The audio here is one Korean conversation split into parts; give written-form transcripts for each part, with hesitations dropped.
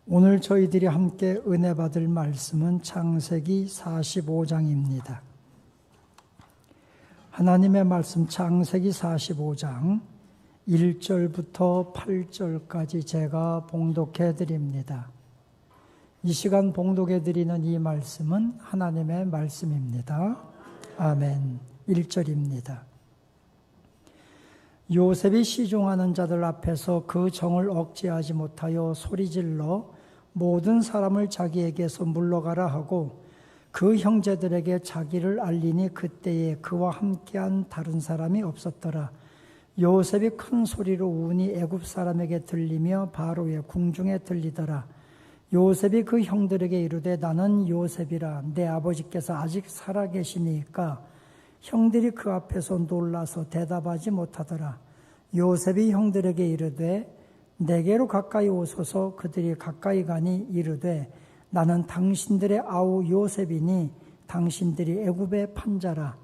오늘 저희들이 함께 은혜 받을 말씀은 창세기 45장입니다. 하나님의 말씀 창세기 45장 1절부터 8절까지 제가 봉독해 드립니다. 이 시간 봉독해 드리는 이 말씀은 하나님의 말씀입니다. 아멘. 1절입니다. 요셉이 시중하는 자들 앞에서 그 정을 억제하지 못하여 소리질러 모든 사람을 자기에게서 물러가라 하고 그 형제들에게 자기를 알리니 그때에 그와 함께한 다른 사람이 없었더라. 요셉이 큰 소리로 우니 애굽 사람에게 들리며 바로의 궁중에 들리더라. 요셉이 그 형들에게 이르되 나는 요셉이라 내 아버지께서 아직 살아계시니까 형들이 그 앞에서 놀라서 대답하지 못하더라. 요셉이 형들에게 이르되 내게로 가까이 오소서. 그들이 가까이 가니 이르되 나는 당신들의 아우 요셉이니 당신들이 애굽의 판자라.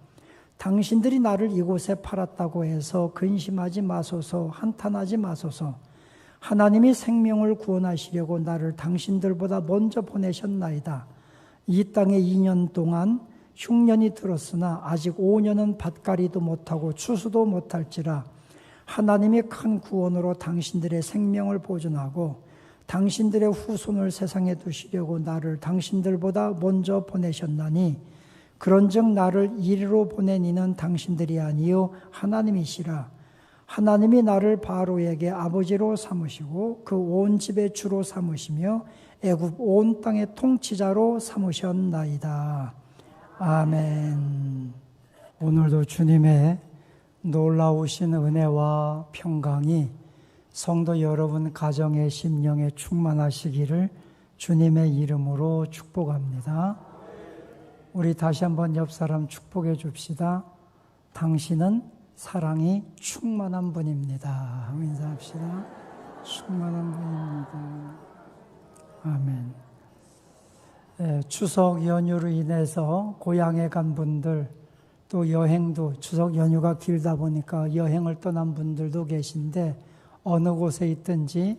당신들이 나를 이곳에 팔았다고 해서 근심하지 마소서. 한탄하지 마소서. 하나님이 생명을 구원하시려고 나를 당신들보다 먼저 보내셨나이다. 이 땅에 2년 동안 흉년이 들었으나 아직 5년은 밭갈이도 못하고 추수도 못할지라. 하나님이 큰 구원으로 당신들의 생명을 보존하고 당신들의 후손을 세상에 두시려고 나를 당신들보다 먼저 보내셨나니 그런즉 나를 이리로 보낸 이는 당신들이 아니요 하나님이시라. 하나님이 나를 바로에게 아버지로 삼으시고 그 온 집의 주로 삼으시며 애굽 온 땅의 통치자로 삼으셨나이다. 아멘. 오늘도 주님의 놀라우신 은혜와 평강이 성도 여러분 가정의 심령에 충만하시기를 주님의 이름으로 축복합니다. 우리 다시 한번 옆 사람 축복해 줍시다. 당신은 사랑이 충만한 분입니다. 인사합시다. 충만한 분입니다. 아멘. 추석 연휴로 인해서 고향에 간 분들, 또 여행도 추석 연휴가 길다 보니까 여행을 떠난 분들도 계신데 어느 곳에 있든지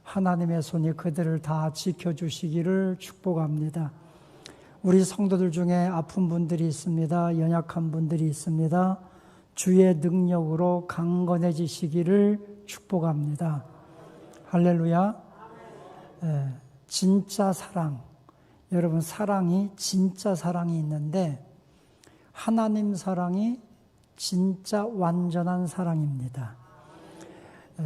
하나님의 손이 그들을 다 지켜주시기를 축복합니다. 우리 성도들 중에 아픈 분들이 있습니다. 연약한 분들이 있습니다. 주의 능력으로 강건해지시기를 축복합니다. 할렐루야. 진짜 사랑. 여러분, 사랑이 진짜 사랑이 있는데 하나님 사랑이 진짜 완전한 사랑입니다.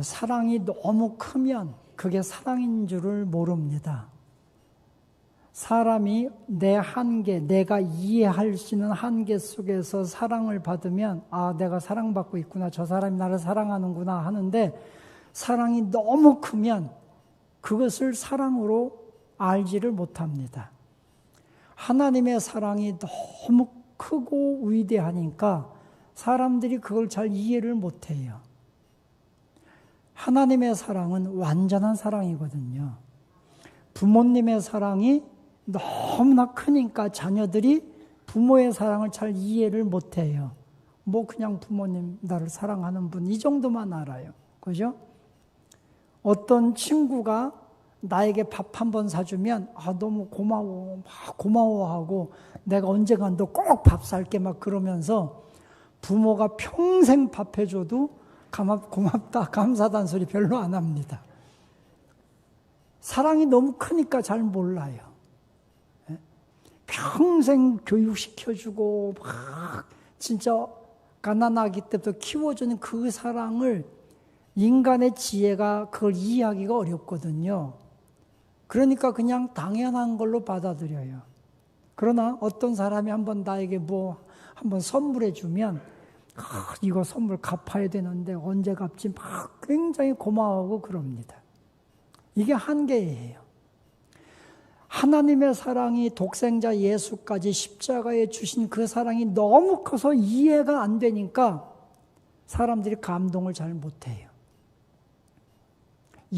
사랑이 너무 크면 그게 사랑인 줄을 모릅니다. 사람이 내 한계, 내가 이해할 수 있는 한계 속에서 사랑을 받으면 아, 내가 사랑받고 있구나, 저 사람이 나를 사랑하는구나 하는데 사랑이 너무 크면 그것을 사랑으로 알지를 못합니다. 하나님의 사랑이 너무 크고 위대하니까 사람들이 그걸 잘 이해를 못해요. 하나님의 사랑은 완전한 사랑이거든요. 부모님의 사랑이 너무나 크니까 자녀들이 부모의 사랑을 잘 이해를 못해요. 뭐 그냥 부모님 나를 사랑하는 분 이 정도만 알아요. 그죠? 어떤 친구가 나에게 밥 한 번 사주면 아 너무 고마워, 막 고마워하고 내가 언젠간 너 꼭 밥 살게 막 그러면서 부모가 평생 밥 해줘도 고맙다, 감사하다는 소리 별로 안 합니다. 사랑이 너무 크니까 잘 몰라요. 평생 교육시켜주고 막 진짜 가난하기 때부터 키워주는 그 사랑을 인간의 지혜가 그걸 이해하기가 어렵거든요. 그러니까 그냥 당연한 걸로 받아들여요. 그러나 어떤 사람이 한번 나에게 뭐 한번 선물해 주면 이거 선물 갚아야 되는데 언제 갚지 막 굉장히 고마워하고 그럽니다. 이게 한계예요. 하나님의 사랑이 독생자 예수까지 십자가에 주신 그 사랑이 너무 커서 이해가 안 되니까 사람들이 감동을 잘 못해요.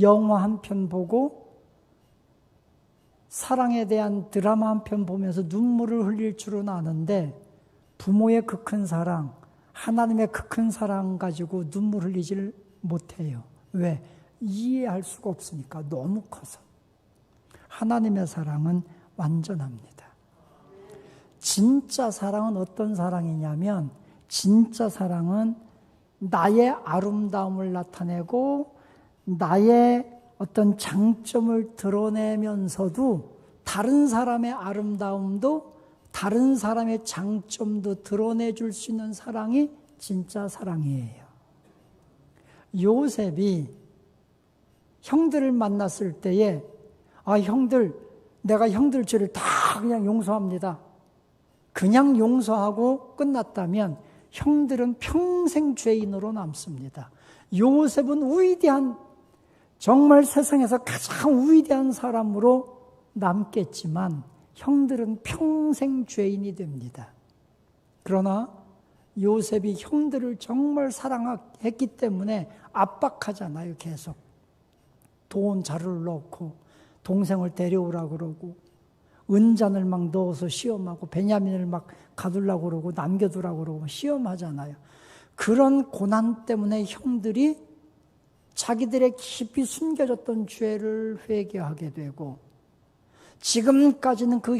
영화 한 편 보고 사랑에 대한 드라마 한 편 보면서 눈물을 흘릴 줄은 아는데 부모의 그 큰 사랑, 하나님의 그 큰 사랑 가지고 눈물 흘리질 못해요. 왜? 이해할 수가 없으니까 너무 커서. 하나님의 사랑은 완전합니다. 진짜 사랑은 어떤 사랑이냐면 진짜 사랑은 나의 아름다움을 나타내고 나의 어떤 장점을 드러내면서도 다른 사람의 아름다움도 다른 사람의 장점도 드러내줄 수 있는 사랑이 진짜 사랑이에요. 요셉이 형들을 만났을 때에 형들, 내가 형들 죄를 다 그냥 용서합니다. 그냥 용서하고 끝났다면 형들은 평생 죄인으로 남습니다. 요셉은 위대한, 정말 세상에서 가장 위대한 사람으로 남겠지만 형들은 평생 죄인이 됩니다. 그러나 요셉이 형들을 정말 사랑했기 때문에 압박하잖아요. 계속 돈 자루를 넣고 동생을 데려오라고 그러고 은잔을 막 넣어서 시험하고 베냐민을 막 가두려고 그러고 남겨두라고 그러고 시험하잖아요. 그런 고난 때문에 형들이 자기들의 깊이 숨겨졌던 죄를 회개하게 되고 지금까지는 그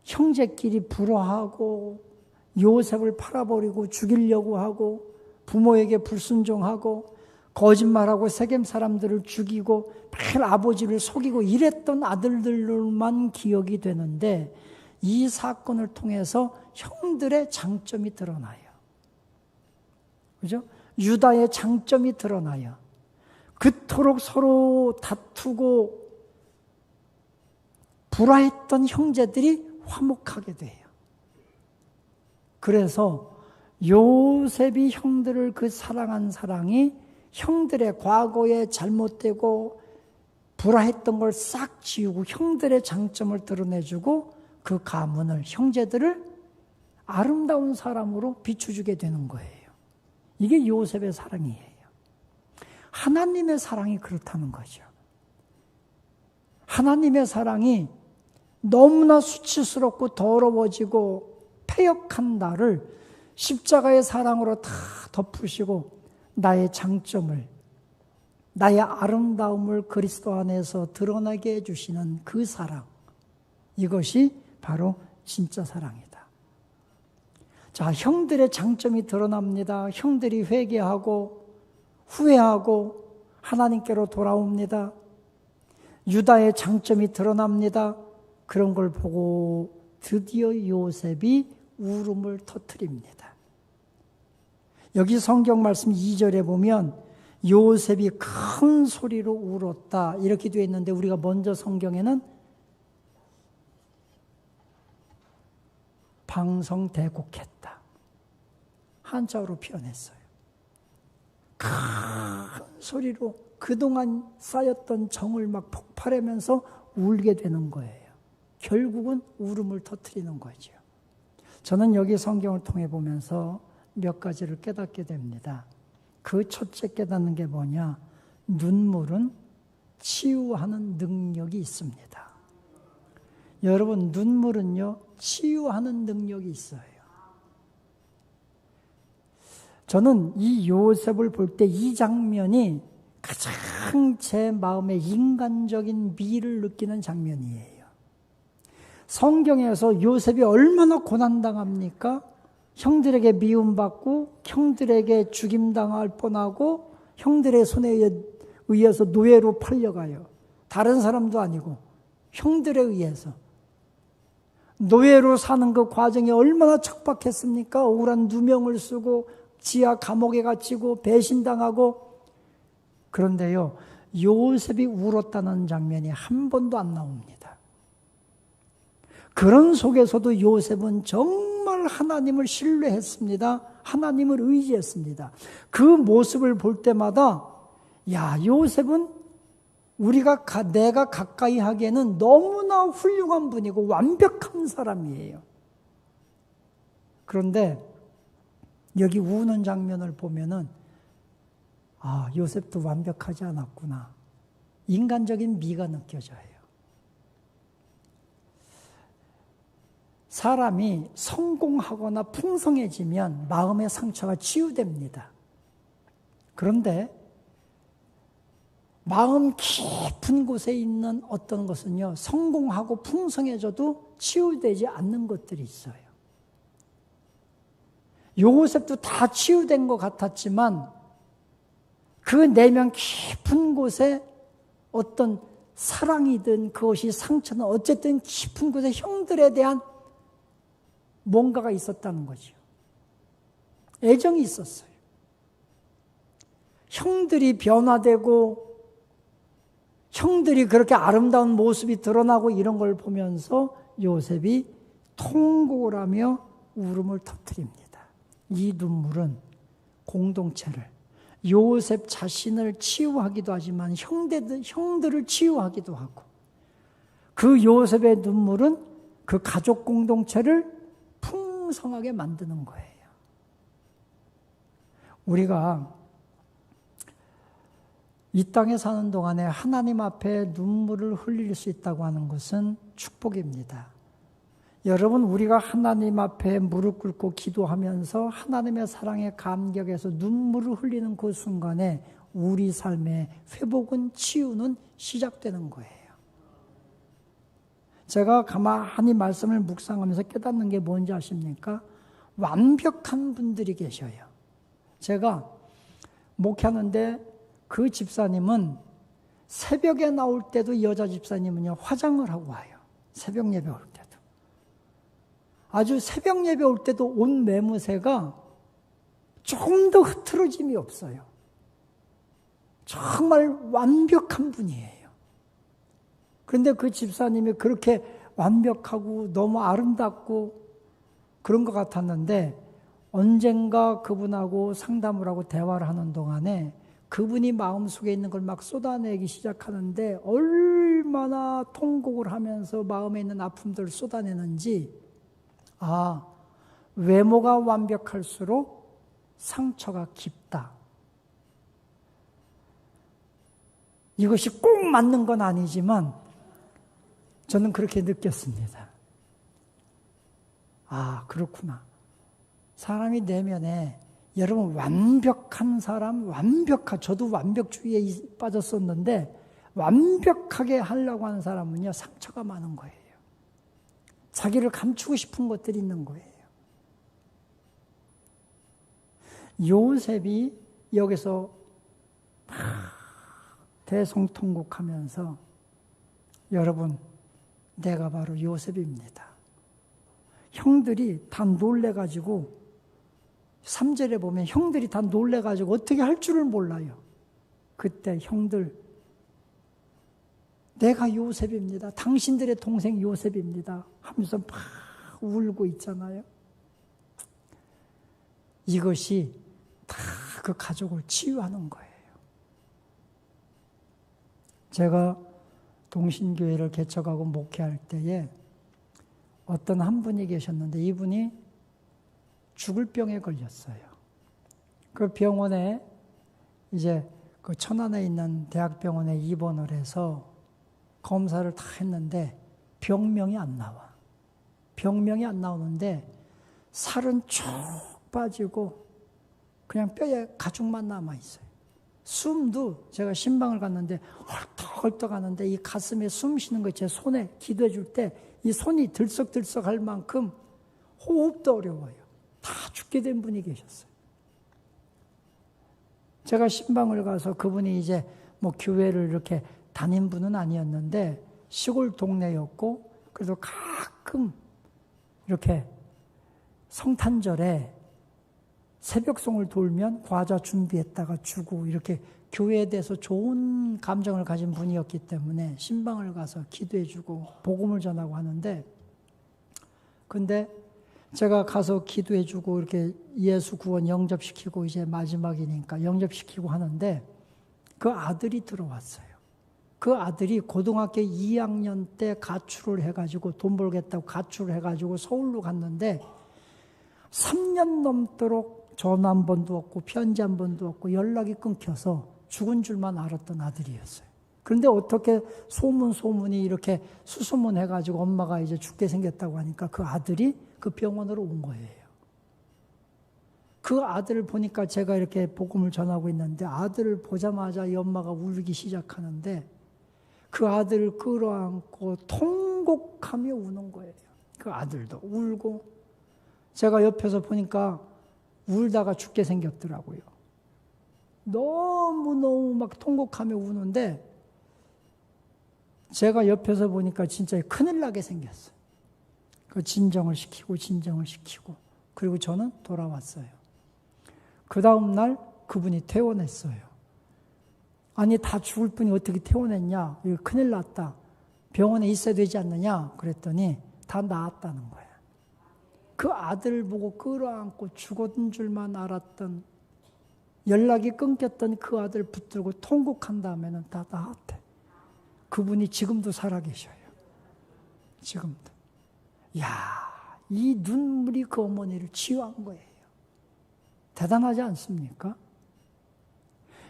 형제끼리 불화하고 요셉을 팔아버리고 죽이려고 하고 부모에게 불순종하고 거짓말하고 세겜 사람들을 죽이고 매일 아버지를 속이고 이랬던 아들들만 기억이 되는데 이 사건을 통해서 형들의 장점이 드러나요. 그죠? 유다의 장점이 드러나요. 그토록 서로 다투고 불화했던 형제들이 화목하게 돼요. 그래서 요셉이 형들을 그 사랑한 사랑이 형들의 과거에 잘못되고 불화했던 걸 싹 지우고 형들의 장점을 드러내주고 그 가문을, 형제들을 아름다운 사람으로 비춰주게 되는 거예요. 이게 요셉의 사랑이에요. 하나님의 사랑이 그렇다는 거죠. 하나님의 사랑이 너무나 수치스럽고 더러워지고 패역한 나를 십자가의 사랑으로 다 덮으시고 나의 장점을, 나의 아름다움을 그리스도 안에서 드러나게 해주시는 그 사랑, 이것이 바로 진짜 사랑이다. 자, 형들의 장점이 드러납니다. 형들이 회개하고 후회하고 하나님께로 돌아옵니다. 유다의 장점이 드러납니다. 그런 걸 보고 드디어 요셉이 울음을 터뜨립니다. 여기 성경 말씀 2절에 보면 요셉이 큰 소리로 울었다 이렇게 되어 있는데 우리가 먼저 성경에는 방성대곡했다 한자어로 표현했어요. 큰 소리로 그동안 쌓였던 정을 막 폭발하면서 울게 되는 거예요. 결국은 울음을 터뜨리는 거죠. 저는 여기 성경을 통해 보면서 몇 가지를 깨닫게 됩니다. 그 첫째 깨닫는 게 뭐냐? 눈물은 치유하는 능력이 있습니다. 여러분, 눈물은요, 치유하는 능력이 있어요. 저는 이 요셉을 볼 때 이 장면이 가장 제 마음에 인간적인 미를 느끼는 장면이에요. 성경에서 요셉이 얼마나 고난당합니까? 형들에게 미움받고 형들에게 죽임당할 뻔하고 형들의 손에 의해서 노예로 팔려가요. 다른 사람도 아니고 형들에 의해서. 노예로 사는 그 과정이 얼마나 척박했습니까? 억울한 누명을 쓰고 지하 감옥에 갇히고 배신당하고. 그런데요, 요셉이 울었다는 장면이 한 번도 안 나옵니다. 그런 속에서도 요셉은 정말 하나님을 신뢰했습니다. 하나님을 의지했습니다. 그 모습을 볼 때마다 야, 요셉은 내가 가까이 하기에는 너무나 훌륭한 분이고 완벽한 사람이에요. 그런데 여기 우는 장면을 보면은 요셉도 완벽하지 않았구나. 인간적인 미가 느껴져요. 사람이 성공하거나 풍성해지면 마음의 상처가 치유됩니다. 그런데 마음 깊은 곳에 있는 어떤 것은요, 성공하고 풍성해져도 치유되지 않는 것들이 있어요. 요셉도 다 치유된 것 같았지만 그 내면 깊은 곳에 어떤 사랑이든 그것이 상처는 어쨌든 깊은 곳에 형들에 대한 뭔가가 있었다는 거죠. 애정이 있었어요. 형들이 변화되고 형들이 그렇게 아름다운 모습이 드러나고 이런 걸 보면서 요셉이 통곡을 하며 울음을 터뜨립니다. 이 눈물은 공동체를, 요셉 자신을 치유하기도 하지만 형들을 치유하기도 하고, 그 요셉의 눈물은 그 가족 공동체를 풍성하게 만드는 거예요. 우리가 이 땅에 사는 동안에 하나님 앞에 눈물을 흘릴 수 있다고 하는 것은 축복입니다. 여러분, 우리가 하나님 앞에 무릎 꿇고 기도하면서 하나님의 사랑에 감격해서 눈물을 흘리는 그 순간에 우리 삶의 회복은, 치유는 시작되는 거예요. 제가 가만히 말씀을 묵상하면서 깨닫는 게 뭔지 아십니까? 완벽한 분들이 계셔요. 제가 목회하는데 그 집사님은 새벽에 나올 때도, 여자 집사님은요, 화장을 하고 와요. 새벽 예배 올 때도. 아주 새벽 예배 올 때도 옷 매무새가 조금 더 흐트러짐이 없어요. 정말 완벽한 분이에요. 그런데 그 집사님이 그렇게 완벽하고 너무 아름답고 그런 것 같았는데, 언젠가 그분하고 상담을 하고 대화를 하는 동안에 그분이 마음속에 있는 걸 막 쏟아내기 시작하는데 얼마나 통곡을 하면서 마음에 있는 아픔들을 쏟아내는지, 외모가 완벽할수록 상처가 깊다. 이것이 꼭 맞는 건 아니지만 저는 그렇게 느꼈습니다. 그렇구나. 사람이 내면에, 여러분, 완벽한 사람, 저도 완벽주의에 빠졌었는데 완벽하게 하려고 하는 사람은요, 상처가 많은 거예요. 자기를 감추고 싶은 것들이 있는 거예요. 요셉이 여기서 대성통곡하면서, 여러분, 내가 바로 요셉입니다. 형들이 다 놀래가지고, 3절에 보면 형들이 다 놀래가지고 어떻게 할 줄을 몰라요. 그때 형들, 내가 요셉입니다. 당신들의 동생 요셉입니다. 하면서 막 울고 있잖아요. 이것이 다 그 가족을 치유하는 거예요. 제가 동신교회를 개척하고 목회할 때에 어떤 한 분이 계셨는데, 이분이 죽을 병에 걸렸어요. 그 병원에 이제 그 천안에 있는 대학병원에 입원을 해서 검사를 다 했는데 병명이 안 나와. 병명이 안 나오는데 살은 쭉 빠지고 그냥 뼈에 가죽만 남아있어요. 숨도, 제가 신방을 갔는데 헐떡헐떡 하는데 이 가슴에 숨 쉬는 거 제 손에 기도해 줄 때 이 손이 들썩들썩 할 만큼 호흡도 어려워요. 다 죽게 된 분이 계셨어요. 제가 신방을 가서, 그분이 이제 뭐 교회를 이렇게 다닌 분은 아니었는데 시골 동네였고, 그래도 가끔 이렇게 성탄절에 새벽송을 돌면 과자 준비했다가 주고, 이렇게 교회에 대해서 좋은 감정을 가진 분이었기 때문에 신방을 가서 기도해주고 복음을 전하고 하는데, 근데 제가 가서 기도해주고 이렇게 예수 구원 영접시키고 이제 마지막이니까 영접시키고 하는데, 그 아들이 들어왔어요. 그 아들이 고등학교 2학년 때 가출을 해가지고, 돈 벌겠다고 가출을 해가지고 서울로 갔는데 3년 넘도록 전화 한 번도 없고 편지 한 번도 없고 연락이 끊겨서 죽은 줄만 알았던 아들이었어요. 그런데 어떻게 소문이 이렇게 수소문해가지고 엄마가 이제 죽게 생겼다고 하니까 그 아들이 그 병원으로 온 거예요. 그 아들을 보니까 제가 이렇게 복음을 전하고 있는데 아들을 보자마자 이 엄마가 울기 시작하는데 그 아들을 끌어안고 통곡하며 우는 거예요. 그 아들도 울고 제가 옆에서 보니까 울다가 죽게 생겼더라고요. 너무너무 막 통곡하며 우는데 제가 옆에서 보니까 진짜 큰일 나게 생겼어요. 그 진정을 시키고 그리고 저는 돌아왔어요. 그 다음 날 그분이 퇴원했어요. 아니 다 죽을 분이 어떻게 퇴원했냐? 이거 큰일 났다. 병원에 있어야 되지 않느냐? 그랬더니 다 나았다는 거예요. 그 아들을 보고 끌어안고 죽었던 줄만 알았던 연락이 끊겼던 그 아들 붙들고 통곡한 다음에는 다 나았대. 그분이 지금도 살아계셔요. 지금도. 이야, 이 눈물이 그 어머니를 치유한 거예요. 대단하지 않습니까?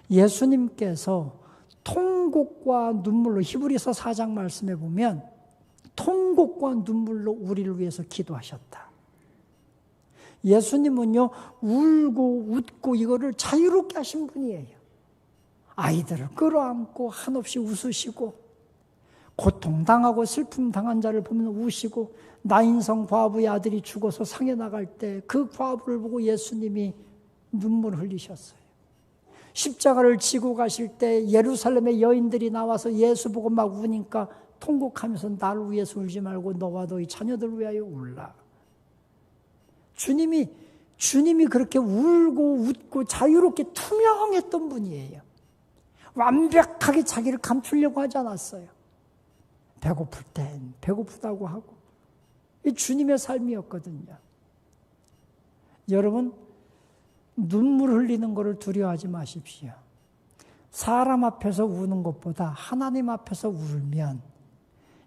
예수님께서 통곡과 눈물로 히브리서 4장 말씀에 보면 통곡과 눈물로 우리를 위해서 기도하셨다. 예수님은요, 울고 웃고 이거를 자유롭게 하신 분이에요. 아이들을 끌어안고 한없이 웃으시고 고통당하고 슬픔 당한 자를 보면 우시고 나인성 과부의 아들이 죽어서 상해 나갈 때 그 과부를 보고 예수님이 눈물을 흘리셨어요. 십자가를 지고 가실 때 예루살렘의 여인들이 나와서 예수 보고 막 우니까 통곡하면서 나를 위해서 울지 말고 너와 너희 자녀들을 위하여 울라. 주님이 그렇게 울고 웃고 자유롭게 투명했던 분이에요. 완벽하게 자기를 감추려고 하지 않았어요. 배고플 땐 배고프다고 하고. 이 주님의 삶이었거든요. 여러분, 눈물 흘리는 것을 두려워하지 마십시오. 사람 앞에서 우는 것보다 하나님 앞에서 울면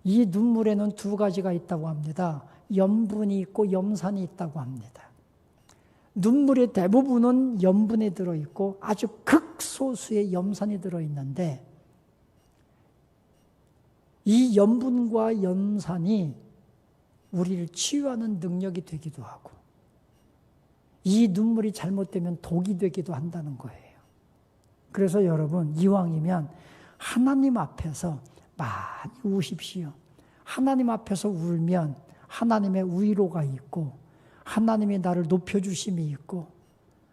이 눈물에는 두 가지가 있다고 합니다. 염분이 있고 염산이 있다고 합니다. 눈물의 대부분은 염분이 들어있고 아주 극소수의 염산이 들어있는데 이 염분과 염산이 우리를 치유하는 능력이 되기도 하고 이 눈물이 잘못되면 독이 되기도 한다는 거예요. 그래서 여러분 이왕이면 하나님 앞에서 많이 우십시오. 하나님 앞에서 울면 하나님의 위로가 있고 하나님이 나를 높여주심이 있고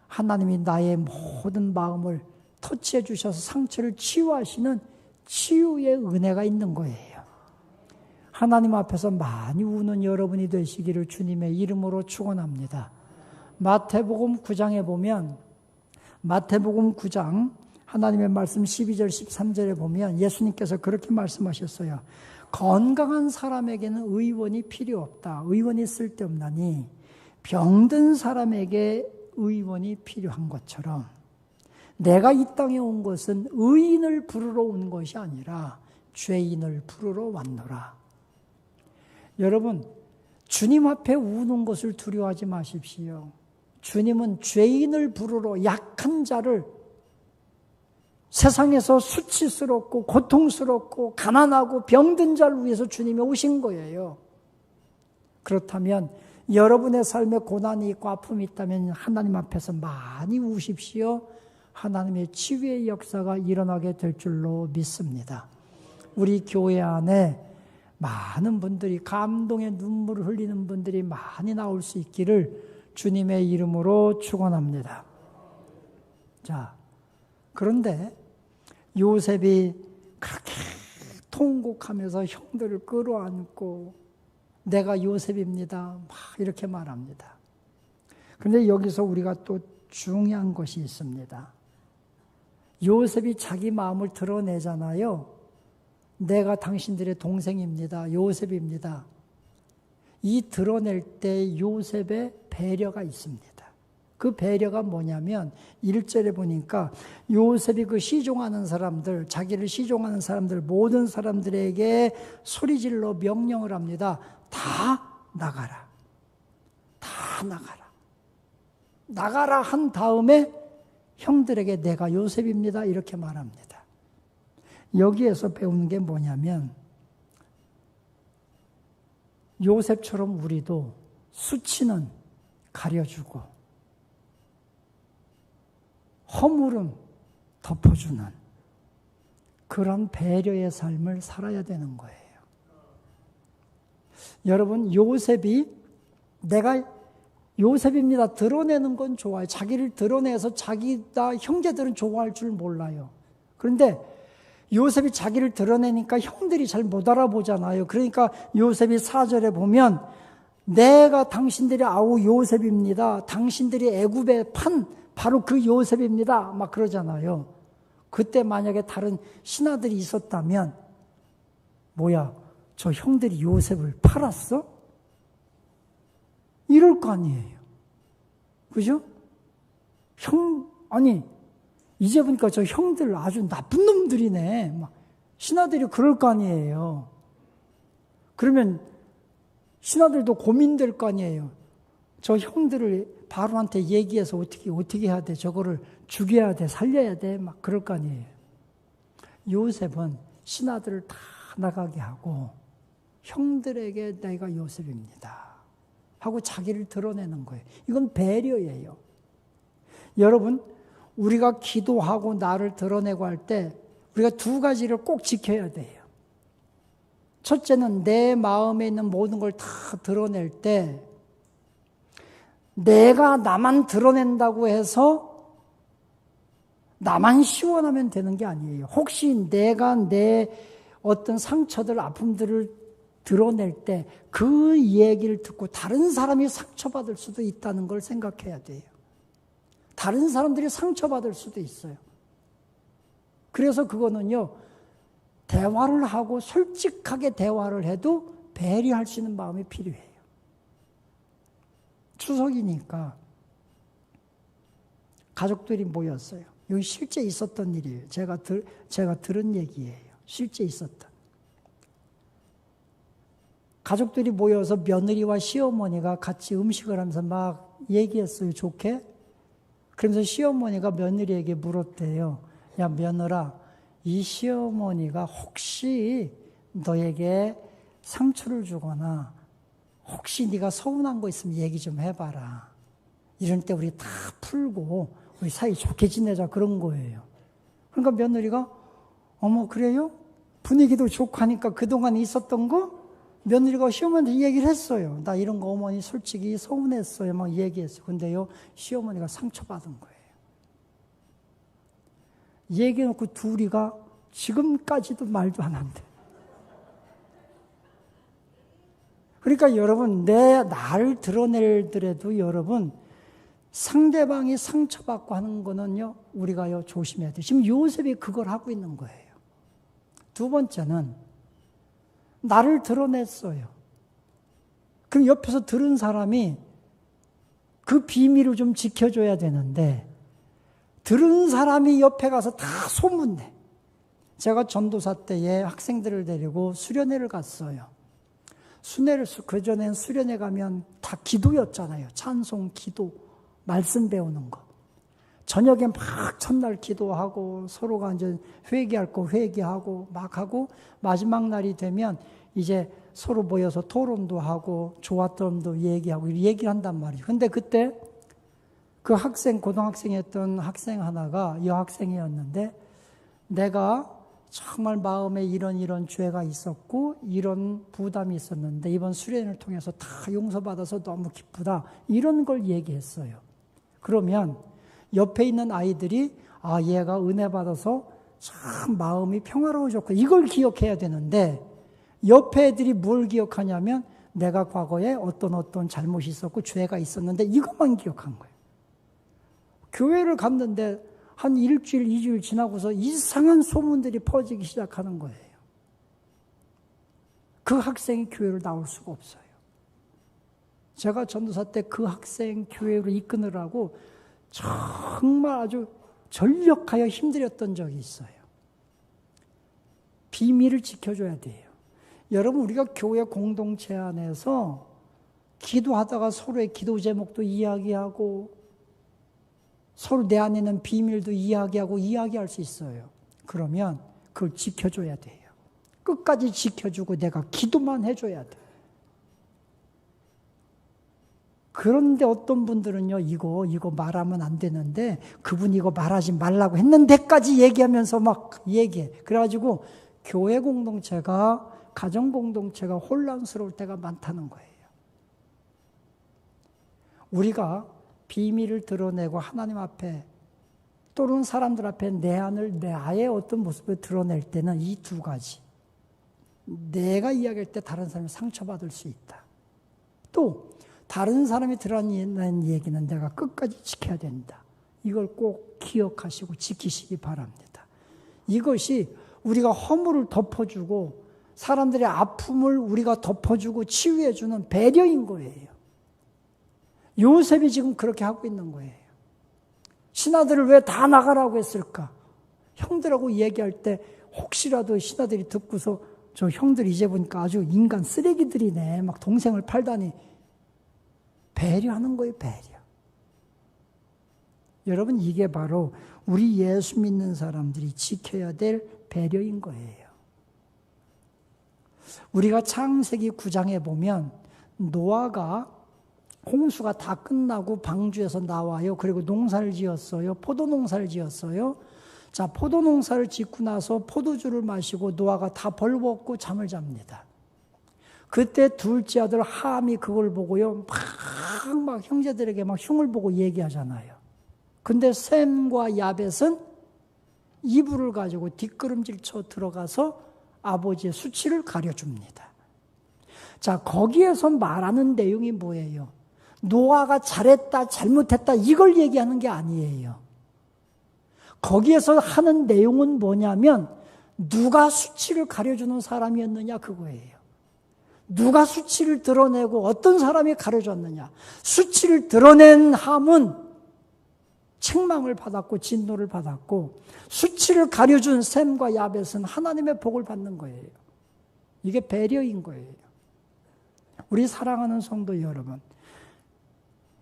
하나님이 나의 모든 마음을 터치해 주셔서 상처를 치유하시는 치유의 은혜가 있는 거예요. 하나님 앞에서 많이 우는 여러분이 되시기를 주님의 이름으로 축원합니다. 마태복음 9장에 보면 마태복음 9장 하나님의 말씀 12절 13절에 보면 예수님께서 그렇게 말씀하셨어요. 건강한 사람에게는 의원이 필요 없다. 의원이 쓸데없나니 병든 사람에게 의원이 필요한 것처럼 내가 이 땅에 온 것은 의인을 부르러 온 것이 아니라 죄인을 부르러 왔노라. 여러분, 주님 앞에 우는 것을 두려워하지 마십시오. 주님은 죄인을 부르러 약한 자를 세상에서 수치스럽고 고통스럽고 가난하고 병든 자를 위해서 주님이 오신 거예요. 그렇다면 여러분의 삶에 고난이 있고 아픔이 있다면 하나님 앞에서 많이 우십시오. 하나님의 치유의 역사가 일어나게 될 줄로 믿습니다. 우리 교회 안에 많은 분들이 감동의 눈물을 흘리는 분들이 많이 나올 수 있기를 주님의 이름으로 축원합니다. 자, 그런데 요셉이 그렇게 통곡하면서 형들을 끌어안고 내가 요셉입니다. 막 이렇게 말합니다. 그런데 여기서 우리가 또 중요한 것이 있습니다. 요셉이 자기 마음을 드러내잖아요. 내가 당신들의 동생입니다. 요셉입니다. 이 드러낼 때 요셉의 배려가 있습니다. 그 배려가 뭐냐면 1절에 보니까 요셉이 그 시종하는 사람들, 자기를 시종하는 사람들, 모든 사람들에게 소리질러 명령을 합니다. 다 나가라. 다 나가라. 나가라 한 다음에 형들에게 내가 요셉입니다. 이렇게 말합니다. 여기에서 배우는 게 뭐냐면 요셉처럼 우리도 수치는 가려주고 허물은 덮어주는 그런 배려의 삶을 살아야 되는 거예요. 여러분, 요셉이 내가 요셉입니다 드러내는 건 좋아요. 자기를 드러내서 자기다 형제들은 좋아할 줄 몰라요. 그런데 요셉이 자기를 드러내니까 형들이 잘 못 알아보잖아요. 그러니까 요셉이 4절에 보면 내가 당신들이 아우 요셉입니다. 당신들이 애굽에 판 바로 그 요셉입니다. 막 그러잖아요. 그때 만약에 다른 신하들이 있었다면 뭐야, 저 형들이 요셉을 팔았어? 이럴 거 아니에요. 그죠? 아니 이제 보니까 저 형들 아주 나쁜 놈들이네. 막 신하들이 그럴 거 아니에요. 그러면 신하들도 고민될 거 아니에요. 저 형들을 바로한테 얘기해서 어떻게 해야 돼? 저거를 죽여야 돼? 살려야 돼? 막 그럴 거 아니에요. 요셉은 신하들을 다 나가게 하고 형들에게 내가 요셉입니다 하고 자기를 드러내는 거예요. 이건 배려예요. 여러분, 우리가 기도하고 나를 드러내고 할 때 우리가 두 가지를 꼭 지켜야 돼요. 첫째는 내 마음에 있는 모든 걸 다 드러낼 때 내가 나만 드러낸다고 해서 나만 시원하면 되는 게 아니에요. 혹시 내가 내 어떤 상처들, 아픔들을 드러낼 때 그 얘기를 듣고 다른 사람이 상처받을 수도 있다는 걸 생각해야 돼요. 다른 사람들이 상처받을 수도 있어요. 그래서 그거는요, 대화를 하고 솔직하게 대화를 해도 배려할 수 있는 마음이 필요해요. 추석이니까 가족들이 모였어요. 여기 실제 있었던 일이에요. 제가 들은 얘기예요. 실제 있었던. 가족들이 모여서 며느리와 시어머니가 같이 음식을 하면서 막 얘기했어요. 좋게. 그러면서 시어머니가 며느리에게 물었대요. 야, 며느라, 이 시어머니가 혹시 너에게 상처를 주거나 혹시 네가 서운한 거 있으면 얘기 좀 해봐라. 이런 때 우리 다 풀고 우리 사이 좋게 지내자, 그런 거예요. 그러니까 며느리가 어머 그래요? 분위기도 좋고 하니까 그동안 있었던 거 며느리가 시어머니한테 얘기를 했어요. 나 이런 거 어머니 솔직히 서운했어요. 막 얘기했어요. 근데요, 시어머니가 상처받은 거예요. 얘기해놓고 둘이가 지금까지도 말도 안 한대. 그러니까 여러분, 나를 드러내더라도 여러분, 상대방이 상처받고 하는 거는요, 우리가요, 조심해야 돼요. 지금 요셉이 그걸 하고 있는 거예요. 두 번째는, 나를 드러냈어요. 그럼 옆에서 들은 사람이 그 비밀을 좀 지켜줘야 되는데, 들은 사람이 옆에 가서 다 소문내. 제가 전도사 때에 학생들을 데리고 수련회를 갔어요. 그전엔 수련회 가면 다 기도였잖아요. 찬송, 기도, 말씀 배우는 거. 저녁에 막 첫날 기도하고 서로가 이제 회개할 거 회개하고 막 하고 마지막 날이 되면 이제 서로 모여서 토론도 하고 좋았던 점도 얘기하고 얘기를 한단 말이에요. 근데 그때 그 고등학생이었던 학생 하나가 여학생이었는데 내가 정말 마음에 이런 죄가 있었고 이런 부담이 있었는데 이번 수련을 통해서 다 용서받아서 너무 기쁘다. 이런 걸 얘기했어요. 그러면 옆에 있는 아이들이 얘가 은혜 받아서 참 마음이 평화로워졌고 이걸 기억해야 되는데 옆에 애들이 뭘 기억하냐면 내가 과거에 어떤 잘못이 있었고 죄가 있었는데 이것만 기억한 거예요. 교회를 갔는데 한 일주일, 2주일 지나고서 이상한 소문들이 퍼지기 시작하는 거예요. 그 학생이 교회를 나올 수가 없어요. 제가 전도사 때 그 학생 교회를 이끄느라고 정말 아주 전력하여 힘들었던 적이 있어요. 비밀을 지켜줘야 돼요. 여러분, 우리가 교회 공동체 안에서 기도하다가 서로의 기도 제목도 이야기하고 서로 내 안에 있는 비밀도 이야기할 수 있어요. 그러면 그걸 지켜줘야 돼요. 끝까지 지켜주고 내가 기도만 해줘야 돼요. 그런데 어떤 분들은요, 이거 말하면 안 되는데, 그분 이거 말하지 말라고 했는데까지 얘기하면서 막 얘기해. 그래가지고, 교회 공동체가, 가정 공동체가 혼란스러울 때가 많다는 거예요. 우리가 비밀을 드러내고 하나님 앞에, 또는 사람들 앞에 내 아의 어떤 모습을 드러낼 때는 이 두 가지. 내가 이야기할 때 다른 사람이 상처받을 수 있다. 또, 다른 사람이 드러낸 얘기는 내가 끝까지 지켜야 된다. 이걸 꼭 기억하시고 지키시기 바랍니다. 이것이 우리가 허물을 덮어주고 사람들의 아픔을 우리가 덮어주고 치유해주는 배려인 거예요. 요셉이 지금 그렇게 하고 있는 거예요. 신하들을 왜 다 나가라고 했을까? 형들하고 얘기할 때 혹시라도 신하들이 듣고서 저 형들 이제 보니까 아주 인간 쓰레기들이네. 막 동생을 팔다니. 배려하는 거예요, 배려. 여러분, 이게 바로 우리 예수 믿는 사람들이 지켜야 될 배려인 거예요. 우리가 창세기 9장에 보면 노아가 홍수가 다 끝나고 방주에서 나와요. 그리고 농사를 지었어요. 포도 농사를 지었어요. 자, 포도 농사를 짓고 나서 포도주를 마시고 노아가 다 벌벗고 잠을 잡니다. 그때 둘째 아들 함이 그걸 보고요. 막 형제들에게 막 흉을 보고 얘기하잖아요. 근데 셈과 야벳은 이불을 가지고 뒷걸음질 쳐 들어가서 아버지의 수치를 가려줍니다. 자, 거기에서 말하는 내용이 뭐예요? 노아가 잘했다, 잘못했다 이걸 얘기하는 게 아니에요. 거기에서 하는 내용은 뭐냐면 누가 수치를 가려주는 사람이었느냐 그거예요. 누가 수치를 드러내고 어떤 사람이 가려줬느냐. 수치를 드러낸 함은 책망을 받았고 진노를 받았고 수치를 가려준 셈과 야벳은 하나님의 복을 받는 거예요. 이게 배려인 거예요. 우리 사랑하는 성도 여러분,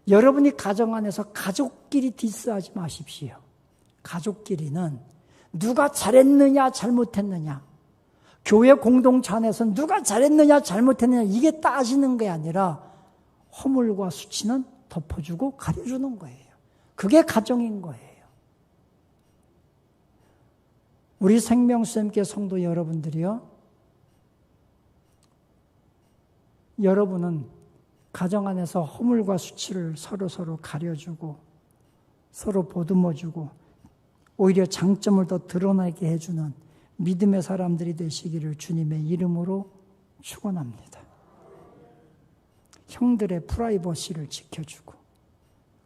여러분이 가정 안에서 가족끼리 디스하지 마십시오. 가족끼리는 누가 잘했느냐 잘못했느냐, 교회 공동체 안에서 누가 잘했느냐 잘못했느냐 이게 따지는 게 아니라 허물과 수치는 덮어주고 가려주는 거예요. 그게 가정인 거예요. 우리 생명수님께 성도 여러분들이요, 여러분은 가정 안에서 허물과 수치를 서로 가려주고 서로 보듬어주고 오히려 장점을 더 드러나게 해주는 믿음의 사람들이 되시기를 주님의 이름으로 축원합니다. 형들의 프라이버시를 지켜주고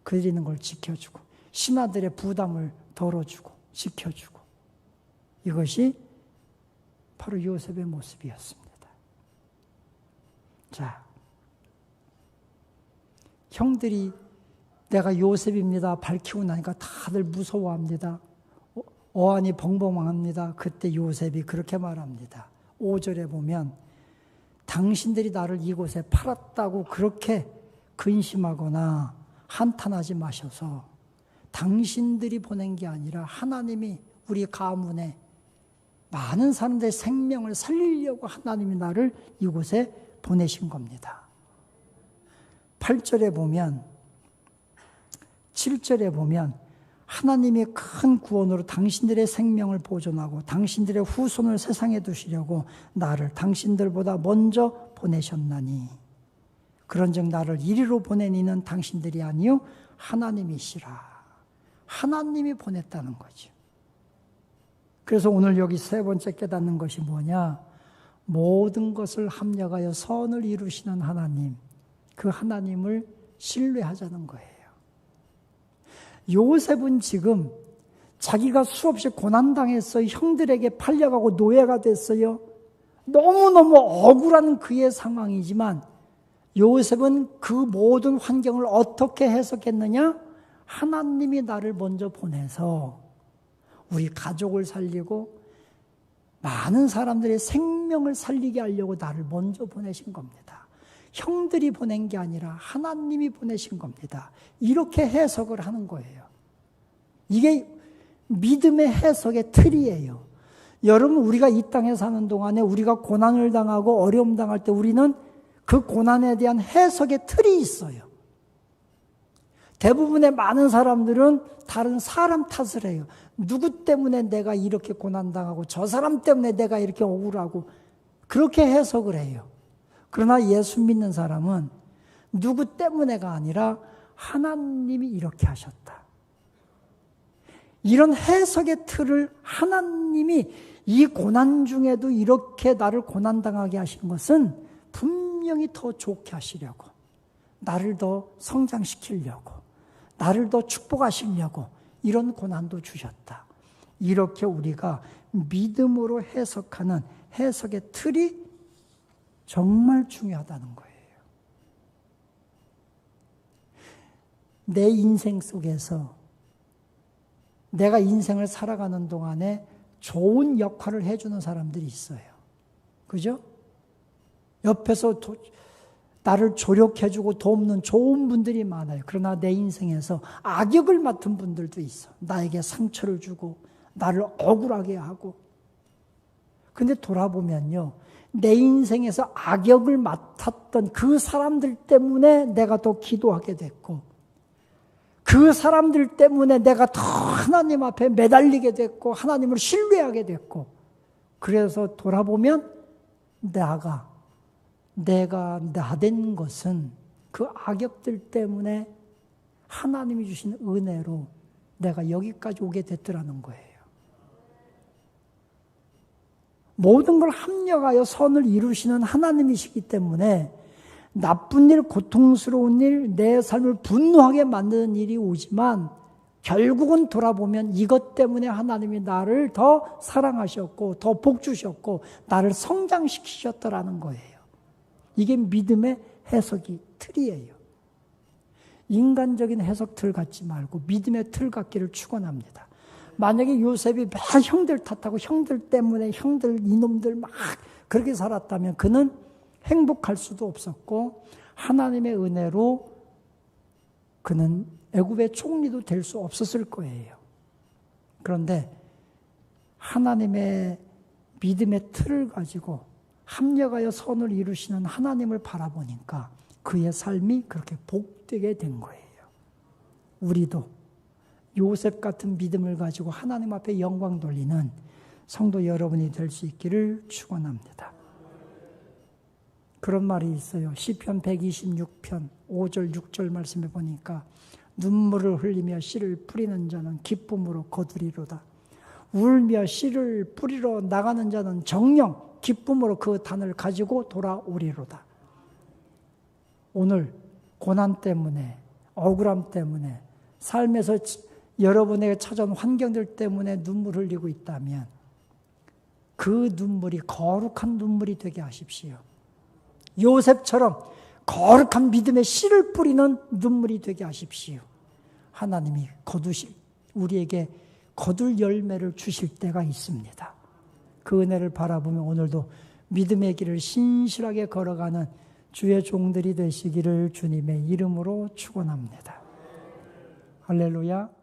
그들이 있는 걸 지켜주고 신하들의 부담을 덜어주고 지켜주고, 이것이 바로 요셉의 모습이었습니다. 자, 형들이 내가 요셉입니다 밝히고 나니까 다들 무서워합니다. 어안이 벙벙합니다. 그때 요셉이 그렇게 말합니다. 5절에 보면 당신들이 나를 이곳에 팔았다고 그렇게 근심하거나 한탄하지 마셔서, 당신들이 보낸 게 아니라 하나님이 우리 가문에 많은 사람들의 생명을 살리려고 하나님이 나를 이곳에 보내신 겁니다. 8절에 보면, 7절에 보면 하나님이 큰 구원으로 당신들의 생명을 보존하고 당신들의 후손을 세상에 두시려고 나를 당신들보다 먼저 보내셨나니 그런즉 나를 이리로 보낸 이는 당신들이 아니요 하나님이시라. 하나님이 보냈다는 거죠. 그래서 오늘 여기 세 번째 깨닫는 것이 뭐냐? 모든 것을 합력하여 선을 이루시는 하나님, 그 하나님을 신뢰하자는 거예요. 요셉은 지금 자기가 수없이 고난당했어요. 형들에게 팔려가고 노예가 됐어요. 너무너무 억울한 그의 상황이지만 요셉은 그 모든 환경을 어떻게 해석했느냐? 하나님이 나를 먼저 보내서 우리 가족을 살리고 많은 사람들의 생명을 살리게 하려고 나를 먼저 보내신 겁니다. 형들이 보낸 게 아니라 하나님이 보내신 겁니다. 이렇게 해석을 하는 거예요. 이게 믿음의 해석의 틀이에요. 여러분, 우리가 이 땅에 사는 동안에 우리가 고난을 당하고 어려움 당할 때 우리는 그 고난에 대한 해석의 틀이 있어요. 대부분의 많은 사람들은 다른 사람 탓을 해요. 누구 때문에 내가 이렇게 고난당하고 저 사람 때문에 내가 이렇게 억울하고 그렇게 해석을 해요. 그러나 예수 믿는 사람은 누구 때문에가 아니라 하나님이 이렇게 하셨다. 이런 해석의 틀을 하나님이 이 고난 중에도 이렇게 나를 고난당하게 하시는 것은 분명히 더 좋게 하시려고, 나를 더 성장시키려고, 나를 더 축복하시려고 이런 고난도 주셨다. 이렇게 우리가 믿음으로 해석하는 해석의 틀이 정말 중요하다는 거예요. 내 인생 속에서 내가 인생을 살아가는 동안에 좋은 역할을 해주는 사람들이 있어요. 그죠? 옆에서 나를 조력해주고 돕는 좋은 분들이 많아요. 그러나 내 인생에서 악역을 맡은 분들도 있어. 나에게 상처를 주고 나를 억울하게 하고. 근데 돌아보면요, 내 인생에서 악역을 맡았던 그 사람들 때문에 내가 더 기도하게 됐고, 그 사람들 때문에 내가 더 하나님 앞에 매달리게 됐고, 하나님을 신뢰하게 됐고, 그래서 돌아보면 내가 나된 것은 그 악역들 때문에 하나님이 주신 은혜로 내가 여기까지 오게 됐더라는 거예요. 모든 걸 합력하여 선을 이루시는 하나님이시기 때문에 나쁜 일, 고통스러운 일, 내 삶을 분노하게 만드는 일이 오지만 결국은 돌아보면 이것 때문에 하나님이 나를 더 사랑하셨고 더 복 주셨고 나를 성장시키셨다라는 거예요. 이게 믿음의 해석이 틀이에요. 인간적인 해석 틀 갖지 말고 믿음의 틀 갖기를 축원합니다. 만약에 요셉이 매일 형들 탓하고 형들 때문에 형들 이놈들 막 그렇게 살았다면 그는 행복할 수도 없었고 하나님의 은혜로 그는 애굽의 총리도 될 수 없었을 거예요. 그런데 하나님의 믿음의 틀을 가지고 합력하여 선을 이루시는 하나님을 바라보니까 그의 삶이 그렇게 복되게 된 거예요. 우리도 요셉 같은 믿음을 가지고 하나님 앞에 영광 돌리는 성도 여러분이 될 수 있기를 축원합니다. 그런 말이 있어요. 시편 126편 5절 6절 말씀에 보니까 눈물을 흘리며 씨를 뿌리는 자는 기쁨으로 거두리로다. 울며 씨를 뿌리러 나가는 자는 정녕 기쁨으로 그 단을 가지고 돌아오리로다. 오늘 고난 때문에 억울함 때문에 삶에서 여러분에게 찾아온 환경들 때문에 눈물 흘리고 있다면 그 눈물이 거룩한 눈물이 되게 하십시오. 요셉처럼 거룩한 믿음의 씨를 뿌리는 눈물이 되게 하십시오. 하나님이 우리에게 거둘 열매를 주실 때가 있습니다. 그 은혜를 바라보며 오늘도 믿음의 길을 신실하게 걸어가는 주의 종들이 되시기를 주님의 이름으로 축원합니다. 할렐루야.